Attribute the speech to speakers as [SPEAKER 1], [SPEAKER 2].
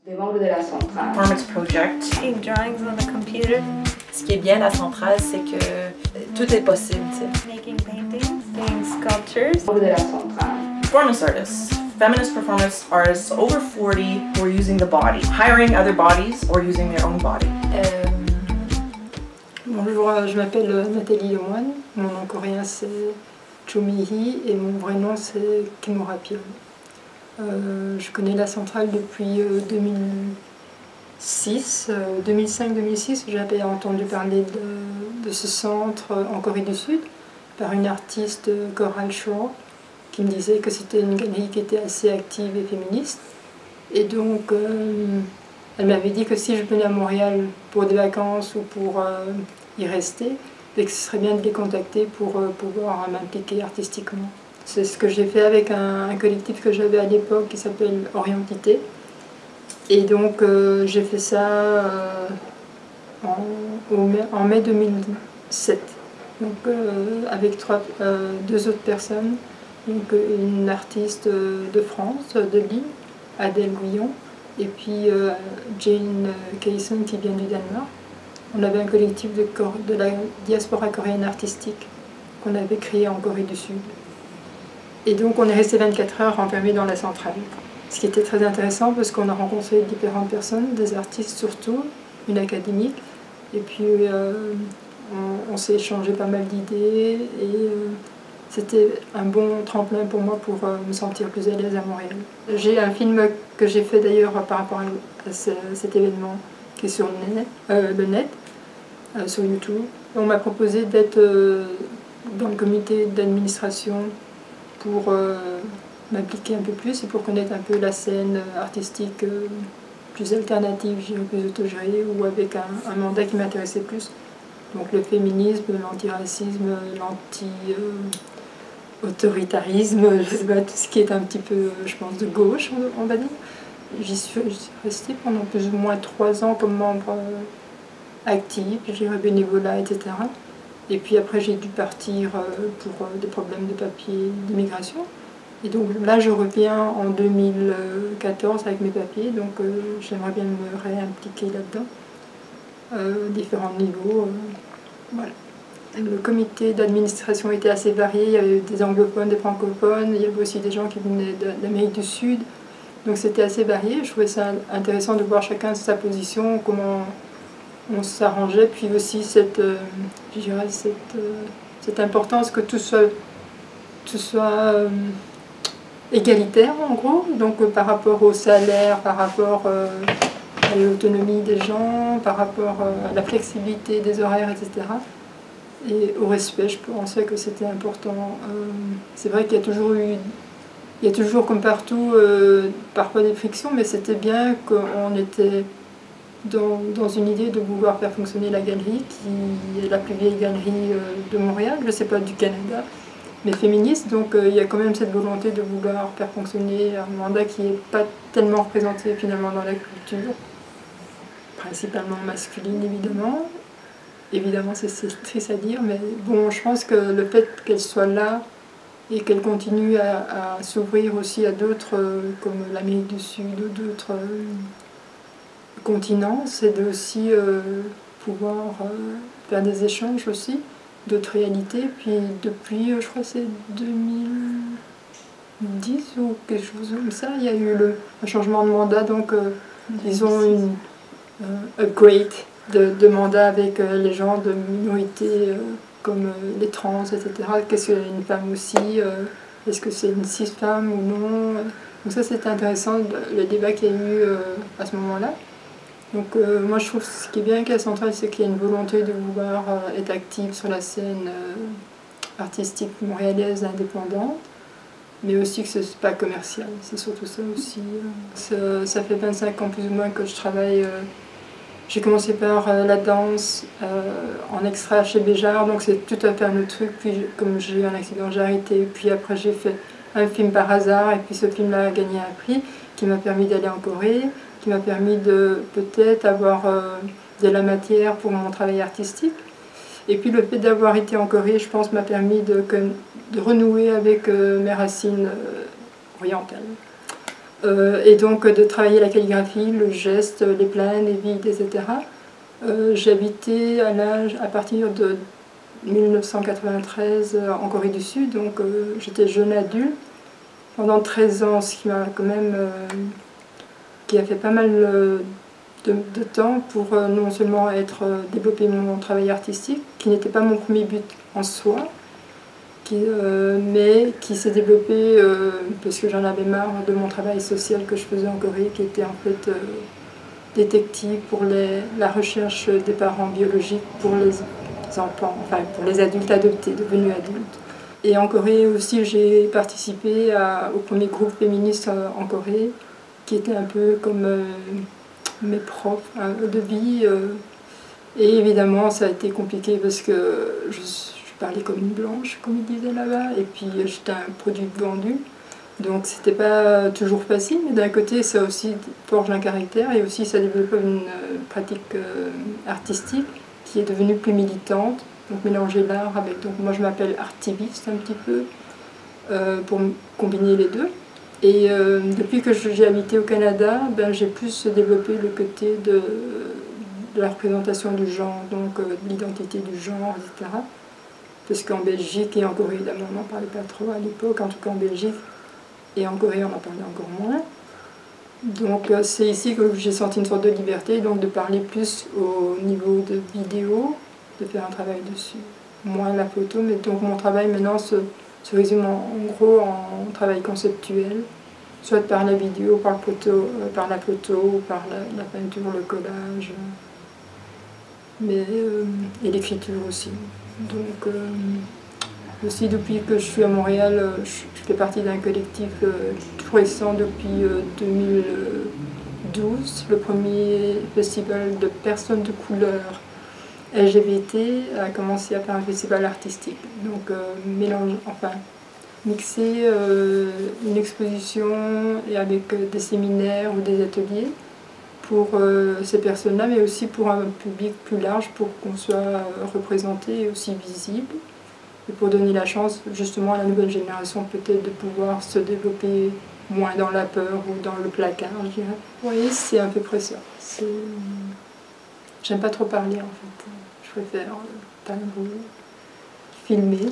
[SPEAKER 1] Des membres de la centrale.
[SPEAKER 2] Performance project.
[SPEAKER 3] Making drawings on the computer.
[SPEAKER 2] Ce qui est bien à la centrale, c'est que tout est possible.
[SPEAKER 3] Making paintings, doing sculptures.
[SPEAKER 1] Membres de la centrale.
[SPEAKER 2] Performance artists. Feminist performance artists over 40 who are using the body, hiring other bodies or using their own body.
[SPEAKER 4] Bonjour, je m'appelle Nathalie Lemoine, mon nom coréen c'est Cho Mi-hee et mon vrai nom c'est Kimura Pion. Je connais la centrale depuis 2006, 2005-2006, j'avais entendu parler de ce centre en Corée du Sud par une artiste, Coral Shaw, qui me disait que c'était une galerie qui était assez active et féministe. Et donc, elle m'avait dit que si je venais à Montréal pour des vacances ou pour y rester, et que ce serait bien de les contacter pour pouvoir m'impliquer artistiquement. C'est ce que j'ai fait avec un collectif que j'avais à l'époque qui s'appelle Orientité. Et donc, j'ai fait ça en mai 2007, donc, avec deux autres personnes. Donc, une artiste de France, de Lille, Adèle Guillon, et puis Jane Kayson qui vient du Danemark. On avait un collectif de la diaspora coréenne artistique qu'on avait créé en Corée du Sud. Et donc on est resté 24 heures enfermés dans la centrale. Ce qui était très intéressant parce qu'on a rencontré différentes personnes, des artistes surtout, une académique, et puis on s'est échangé pas mal d'idées et c'était un bon tremplin pour moi pour me sentir plus à l'aise à Montréal. J'ai un film que j'ai fait d'ailleurs par rapport à cet événement qui est sur le net, sur YouTube. On m'a proposé d'être dans le comité d'administration pour m'impliquer un peu plus et pour connaître un peu la scène artistique plus alternative, plus autogérée ou avec un mandat qui m'intéressait plus. Donc le féminisme, l'antiracisme, l'anti-autoritarisme, je sais pas, tout ce qui est un petit peu, je pense, de gauche, on va dire. J'y suis restée pendant plus ou moins 3 ans comme membre actif, j'ai eu bénévolat, etc. Et puis après j'ai dû partir pour des problèmes de papier d'immigration. Et donc là je reviens en 2014 avec mes papiers, donc j'aimerais bien me réimpliquer là-dedans, différents niveaux. Voilà. Le comité d'administration était assez varié, il y avait des anglophones, des francophones, il y avait aussi des gens qui venaient d'Amérique du Sud. Donc c'était assez varié, je trouvais ça intéressant de voir chacun sa position, comment on s'arrangeait, puis aussi cette importance que tout soit égalitaire en gros, donc par rapport au salaire, par rapport à l'autonomie des gens, par rapport à la flexibilité des horaires, etc. Et au respect, je pensais que c'était important. C'est vrai qu'il y a toujours comme partout parfois des frictions, mais c'était bien qu'on était dans une idée de vouloir faire fonctionner la galerie, qui est la plus vieille galerie de Montréal, je ne sais pas du Canada, mais féministe, donc il y a quand même cette volonté de vouloir faire fonctionner un mandat qui n'est pas tellement représenté finalement dans la culture, principalement masculine évidemment. Évidemment c'est triste à dire, mais bon, je pense que le fait qu'elle soit là et qu'elle continue à s'ouvrir aussi à d'autres, comme l'Amérique du Sud ou d'autres continents, c'est de aussi pouvoir faire des échanges aussi, d'autres réalités. Puis depuis, je crois que c'est 2010 ou quelque chose comme ça, il y a eu un changement de mandat, donc ils ont une upgrade de mandat avec les gens de minorités comme les trans, etc. Qu'est-ce qu'une femme aussi, est-ce que c'est une cis-femme ou non? Donc ça c'était intéressant, le débat qu'il y a eu à ce moment-là. Donc moi je trouve que ce qui est bien avec la centrale, c'est qu'il y a une volonté de vouloir être active sur la scène artistique montréalaise indépendante, mais aussi que ce n'est pas commercial, c'est surtout ça aussi. Ça fait 25 ans plus ou moins que je travaille. J'ai commencé par la danse en extra chez Béjart, donc c'est tout à fait un autre truc. Puis comme j'ai eu un accident, j'ai arrêté. Puis après j'ai fait un film par hasard, et puis ce film-là a gagné un prix qui m'a permis d'aller en Corée, qui m'a permis de peut-être avoir de la matière pour mon travail artistique. Et puis le fait d'avoir été en Corée, je pense, m'a permis de renouer avec mes racines orientales. Et donc de travailler la calligraphie, le geste, les planes, les vides, etc. J'ai habité à partir de 1993 en Corée du Sud, donc j'étais jeune adulte pendant 13 ans, ce qui m'a quand même qui a fait pas mal de temps pour non seulement développer mon travail artistique, qui n'était pas mon premier but en soi, mais qui s'est développé parce que j'en avais marre de mon travail social que je faisais en Corée, qui était en fait détective pour la recherche des parents biologiques pour les enfants, enfin pour les adultes adoptés, devenus adultes. Et en Corée aussi, j'ai participé au premier groupe féministe en Corée, qui était un peu comme mes profs de vie. Et évidemment, ça a été compliqué parce que je parlais comme une blanche, comme ils disaient là-bas, et puis j'étais un produit vendu. Donc c'était pas toujours facile, mais d'un côté ça aussi forge un caractère et aussi ça développe une pratique artistique qui est devenue plus militante. Donc mélanger l'art avec, donc moi je m'appelle artiviste un petit peu, pour combiner les deux. Et depuis que j'ai habité au Canada, j'ai plus développé le côté de la représentation du genre, donc de l'identité du genre, etc. Parce qu'en Belgique et en Corée, évidemment, on n'en parlait pas trop à l'époque, en tout cas en Belgique, et en Corée, on en parlait encore moins. Donc c'est ici que j'ai senti une sorte de liberté, donc de parler plus au niveau de vidéo, de faire un travail dessus. Moins la photo, mais donc mon travail maintenant se résume en gros en travail conceptuel, soit par la vidéo, par la photo, par la peinture, le collage, et l'écriture aussi. Donc aussi depuis que je suis à Montréal, je fais partie d'un collectif tout récent depuis 2012, le premier festival de personnes de couleur LGBT a commencé à faire un festival artistique. Donc mixer une exposition et avec des séminaires ou des ateliers pour ces personnes-là, mais aussi pour un public plus large, pour qu'on soit représenté et aussi visible, et pour donner la chance justement à la nouvelle génération peut-être de pouvoir se développer moins dans la peur ou dans le placard, je dirais. Oui, c'est à peu près ça. J'aime pas trop parler en fait, je préfère filmer.